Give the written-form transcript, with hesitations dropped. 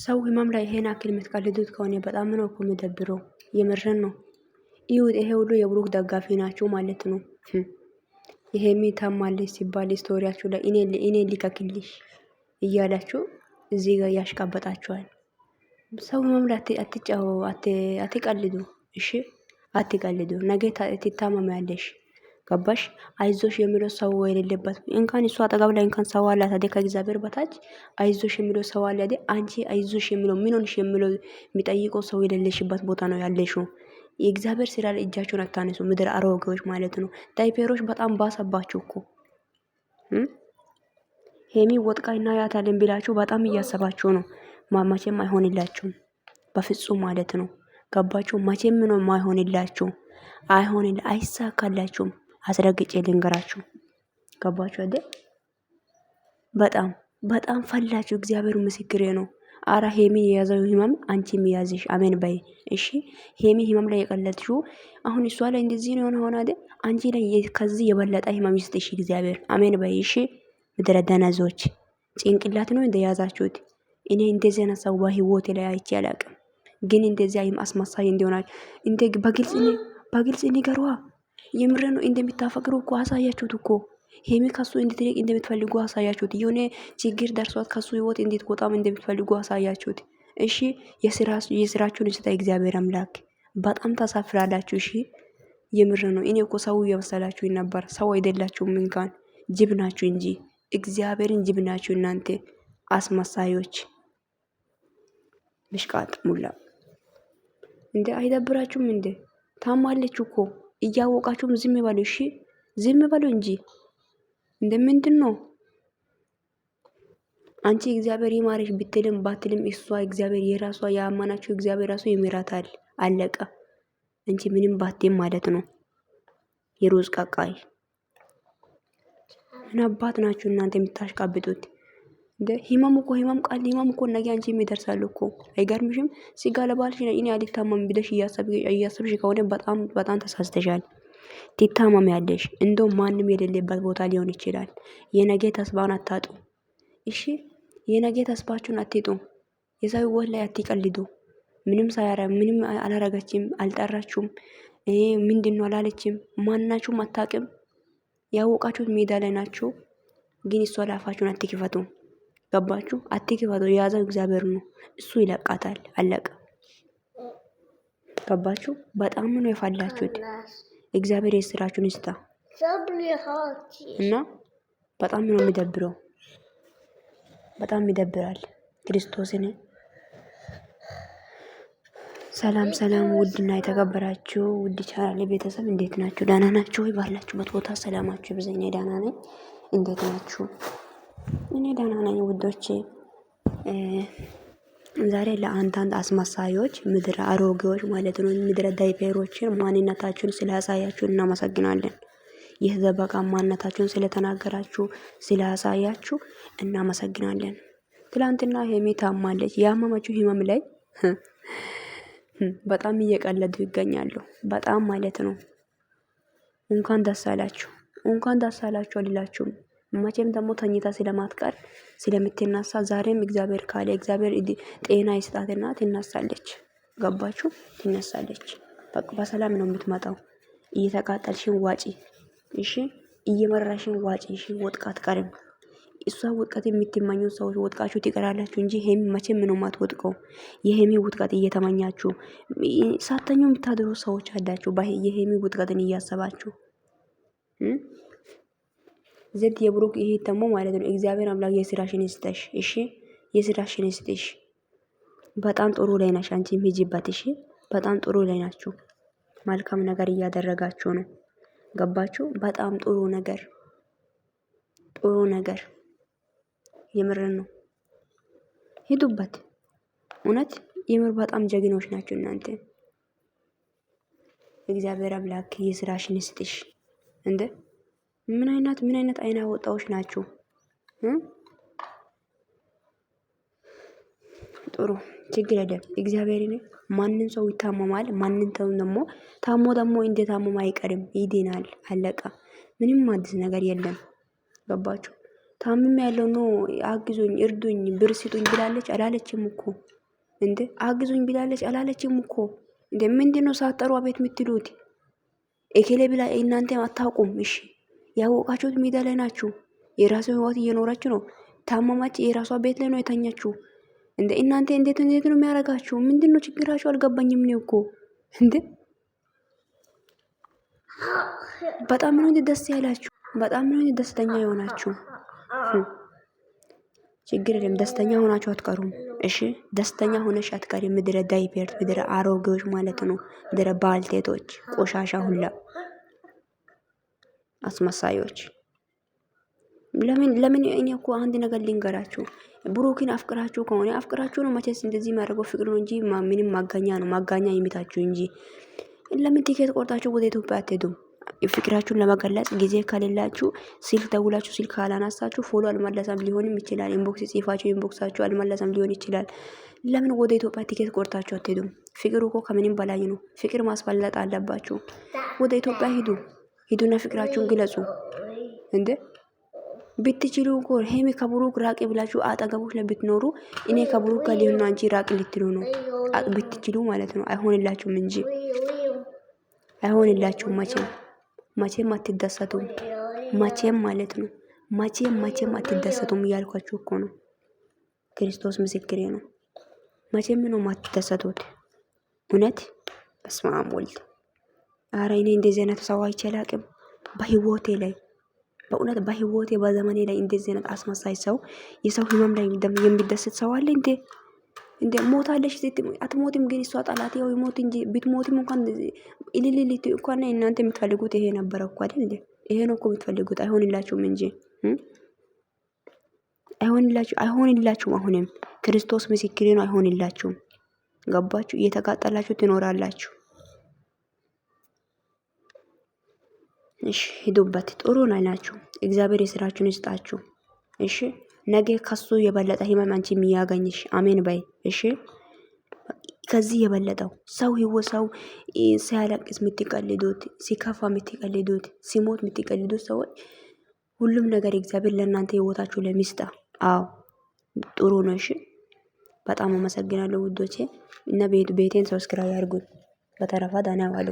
ሰው ህመም ላይ ይሄን አክል የምትቀልዱት ከሆነ በጣም ነው እኮ የሚደብረው። የምርን ነው። ይሁት ይሄ ሁሉ የብሩክ ደጋፊ ናቸው ማለት ነው። ይሄሚ ታማለች ሲባል ስቶሪያችሁ ላይ እኔ ሊከክልሽ እያላችሁ እዚህ ጋር ያሽቃበጣችኋል። ሰው ህመም ላይ አትቀልዱ። እሺ አትቀልዱ። ነገ ትታመሚያለሽ። ገባሽ? አይዞሽ የሚለው ሰው የሌለበት እንኳን እሱ አጠገብ ላይ እንኳን ሰው አላት አይደል? ከእግዚአብሔር በታች አይዞሽ የሚለው ሰው አለ አይደል? አንቺ አይዞሽ የሚለው ምን ሆንሽ የሚለው የሚጠይቀው ሰው የሌለሽበት ቦታ ነው ያለሽው። የእግዚአብሔር ስራ ላይ እጃችሁን አታነሱ፣ ምድር አሮጌዎች ማለት ነው። ዳይፔሮች በጣም ባሰባችሁ እኮ። ሄሚ ወጥቃ እናያታለን ብላችሁ በጣም እያሰባችሁ ነው። መቼም አይሆንላችሁም በፍጹም ማለት ነው። ገባችሁ? መቼም ነው ማይሆንላችሁ። አይሳካላችሁም። አስረግጬ ልንገራችሁ። ገባችሁ አይደል? በጣም በጣም ፈላችሁ። እግዚአብሔር ምስክሬ ነው። አራ ሄሚ የያዘው ህመም አንቺም ያዝሽ። አሜን በይ። እሺ ሄሚ ህመም ላይ የቀለጥሽው አሁን እሷ ላይ እንደዚህ ነው ሆነ አይደል? አንቺ ላይ ከዚህ የበለጠ ህመም ይስጥሽ እግዚአብሔር። አሜን በይ። እሺ ምድረ ደነዞች ጭንቅላት ነው እንደያዛችሁት። እኔ እንደዚህ አይነት ሰው በህይወቴ ላይ አይቼ አላቅም። ግን እንደዚህ አይም አስመሳይ እንዲሆናችሁ እንደ በግልጽ ንገሯ። የምረ ነው እንደምታፈቅሩ እኮ አሳያችሁት እኮ። ሄሚ ከሱ እንድትርቅ እንደምትፈልጉ አሳያችሁት። የሆነ ችግር ደርሷት ከሱ ህይወት እንድትወጣም እንደምትፈልጉ አሳያችሁት። እሺ የስራችሁን ይስጣ እግዚአብሔር አምላክ። በጣም ታሳፍራላችሁ። እሺ የምር ነው። እኔ እኮ ሰው እየመሰላችሁ ነበር። ሰው አይደላችሁም። እንኳን ጅብ ናችሁ እንጂ እግዚአብሔርን ጅብ ናችሁ እናንተ አስመሳዮች። ብሽቃጥ ሙላ እንዴ! አይደብራችሁም እንዴ? ታማለች እኮ እያወቃችሁም ዝም በሉ። እሺ ዝም በሉ እንጂ እንደምንድን ነው? አንቺ እግዚአብሔር ይማርሽ ብትልም ባትልም እሷ እግዚአብሔር የራሷ ያማናችሁ እግዚአብሔር ራሱ ይምራታል። አለቀ። አንቺ ምንም ባትም ማለት ነው። የሩዝ ቀቃይ እና አባት ናችሁ እናንተ የምታሽቃብጡት። እንደ ህመም እኮ ነገ አንቺ ይደርሳል እኮ። አይገርምሽም? ሲጋ ለባልሽ እኔ አልታመም ብለሽ እያሰብሽ ከሆነ በጣም ተሳስተሻል። ትታመሚያለሽ። እንደው ማንም የሌለበት ቦታ ሊሆን ይችላል። የነገ ተስፋን አታጡ። እሺ የነገ ተስፋችሁን አትጡ። የሰው ህይወት ላይ አትቀልዱ። ምንም አላረጋችም፣ አልጠራችሁም፣ ምንድነው አላለችም፣ ማናችሁም አታቅም። ያወቃችሁት ሜዳ ላይ ናችሁ። ግን እሷ ላፋችሁን አትክፈቱ። ገባችሁ? አትክፈቱ። የያዘው እግዚአብሔር ነው። እሱ ይለቃታል። አለቀ። ገባችሁ? በጣም ነው የፋላችሁት። እግዚአብሔር የስራችሁን ይስጣ እና በጣም ነው የሚደብረው። በጣም ይደብራል። ክርስቶስን ሰላም ውድና የተከበራችሁ ውድ ቻናሌ ቤተሰብ እንዴት ናችሁ? ደህና ናችሁ ወይ? ባላችሁበት ቦታ ሰላማችሁ ይብዛኝ። ደህና ነኝ። እንዴት ናችሁ? እኔ ደህና ነኝ ውዶቼ። ዛሬ ለአንዳንድ አስመሳዮች ምድረ አሮጌዎች ማለት ነው፣ ምድረ ዳይፔሮችን ማንነታችሁን ስላሳያችሁ እናመሰግናለን። የተደበቀ ማንነታችሁን ስለተናገራችሁ ስላሳያችሁ እናመሰግናለን። ትላንትና ሄሚ ታማለች። ያመመችው ህመም ላይ በጣም እየቀለዱ ይገኛሉ። በጣም ማለት ነው። እንኳን ደስ አላችሁ አልላችሁም። መቼም ደግሞ ተኝታ ስለማትቀር ስለምትነሳ ዛሬም እግዚአብሔር ካለ እግዚአብሔር ጤና ይስጣትና ትነሳለች። ገባችሁ? ትነሳለች። በቃ በሰላም ነው የምትመጣው። እየተቃጠልሽን ዋጪ፣ እሺ፣ እየመራሽን ዋጪ፣ እሺ። ወጥቃ አትቀርም። እሷ ውድቀት የምትመኙ ሰዎች ወጥቃችሁ ትቀራላችሁ እንጂ ሄሚ መቼም ነው የማትወጥቀው። የሄሚ ውድቀት እየተመኛችሁ ሳተኙ የምታድሩ ሰዎች አላችሁ። የሄሚ ውድቀትን እያሰባችሁ ዘድ የብሩክ ይሄ ተሞ ማለት ነው። እግዚአብሔር አምላክ የስራሽን ይስጥሽ። እሺ የስራሽን ይስጥሽ። በጣም ጥሩ ላይ ናሽ። አንቺ ሂጂበት። እሺ በጣም ጥሩ ላይ ናችሁ። መልካም ነገር እያደረጋችሁ ነው። ገባችሁ? በጣም ጥሩ ነገር የምርን ነው። ሂዱበት። እውነት የምር በጣም ጀግኖች ናችሁ እናንተ። እግዚአብሔር አምላክ የስራሽን ይስጥሽ። እንደ ምን አይነት አይና ወጣዎች ናችሁ? ጥሩ ችግር የለም። እግዚአብሔር ማንን ሰው ይታመማል። ማንን ደግሞ እንደ ታመማ አይቀርም፣ ይድናል። አለቃ። ምንም አዲስ ነገር የለም። ገባችሁ? ታምም ያለው ነው አግዙኝ፣ እርዱኝ፣ ብር ስጡኝ ብላለች አላለችም እኮ እንዴ? አግዙኝ ብላለች አላለችም እኮ እንዴ? ምንድነው ሳጠሩ አቤት የምትሉት? ኤኬሌ ብላ እናንተ አታውቁም። እሺ ያወቃችሁት ሚዲያ ላይ ናችሁ። የራሱ ህይወት እየኖራችሁ ነው። ታመማች፣ የራሷ ቤት ላይ ነው የተኛችሁ። እንዴ እናንተ እንዴት ነው የሚያረጋችሁ? ምንድነው ችግራችሁ? አልገባኝም ነው እኮ እንዴ። በጣም ነው ደስ ያላችሁ፣ በጣም ነው ደስተኛ የሆናችሁ። ችግር የለም ደስተኛ ሆናችሁ አትቀሩም። እሺ ደስተኛ ሆነሽ አትቀሪም። ምድረ ዳይፐር፣ ምድረ አሮጌዎች ማለት ነው። ምድረ ባልቴቶች፣ ቆሻሻ ሁላ አስመሳዮች። ለምን እኔ እኮ አንድ ነገር ልንገራችሁ። ብሩክን አፍቅራችሁ ከሆነ አፍቅራችሁ ነው መቼስ እንደዚህ ማድረገው ፍቅር ነው እንጂ ምንም ማጋኛ ነው ማጋኛ የሚታችሁ እንጂ። ለምን ቲኬት ቆርጣችሁ ወደ ኢትዮጵያ አትሄዱም? ፍቅራችሁን ለመገለጽ ጊዜ ከሌላችሁ ስልክ ደውላችሁ ስልክ ካላነሳችሁ ፎሎ አልመለሰም ሊሆንም ይችላል። ኢንቦክስ ጽፋችሁ ኢንቦክሳችሁ አልመለሰም ሊሆን ይችላል። ለምን ወደ ኢትዮጵያ ቲኬት ቆርጣችሁ አትሄዱም? ፍቅሩ እኮ ከምንም በላይ ነው። ፍቅር ማስፈለጥ አለባችሁ። ወደ ኢትዮጵያ ሂዱ፣ ሂዱና ፍቅራችሁን ግለጹ። እንዴ ብትችሉ እኮ ሄሚ ከብሩክ ራቅ ብላችሁ አጠገቦች ላይ ብትኖሩ እኔ ከብሩክ ጋር ሊሆን አንቺ ራቅ ልትሉ ነው ብትችሉ ማለት ነው። አይሆንላችሁም እንጂ አይሆንላችሁም። መቼም አትደሰቱም። መቼም ማለት ነው። መቼም አትደሰቱም እያልኳችሁ እኮ ነው። ክርስቶስ ምስክሬ ነው። መቼም ነው ማትደሰቱት። እውነት በስመ አብ ወልድ። ኧረ እኔ እንደዚህ አይነት ሰው አይቼ አላቅም በህይወቴ ላይ በእውነት በህይወቴ በዘመኔ ላይ እንደዚህ አይነት አስመሳይ ሰው የሰው ህመም ላይ የሚደሰት ሰው አለ እንዴ? እንዴ ሞታለሽ አትሞትም፣ ግን እሷ ጠላት ያው ይሞት እንጂ ብትሞትም እንኳን ኢሊሊሊት እንኳን እናንተ የምትፈልጉት ይሄ ነበር እኮ አይደል? ይሄ ነው እኮ የምትፈልጉት። አይሆንላችሁም እንጂ አይሆንላችሁም። አሁንም ክርስቶስ ምስክሬ ነው። አይሆንላችሁም። ገባችሁ? እየተቃጠላችሁ ትኖራላችሁ። እሺ ሂዱበት። ጥሩ ነው ናችሁ። እግዚአብሔር የስራችሁን ይስጣችሁ። እሺ ነገ ከሱ የበለጠ ህመም አንቺ የሚያገኝሽ አሜን በይ። እሺ ከዚህ የበለጠው ሰው ህይወት ሰው ሲያለቅስ የምትቀልዱት፣ ሲከፋ የምትቀልዱት፣ ሲሞት የምትቀልዱት ሰዎች ሁሉም ነገር እግዚአብሔር ለእናንተ ህይወታችሁ ለሚስጣ። አዎ ጥሩ ነው። እሺ በጣም አመሰግናለሁ ውዶቼ እና ቤቴን ሰብስክራይብ ያድርጉኝ። በተረፈ ደህና ዋሉ።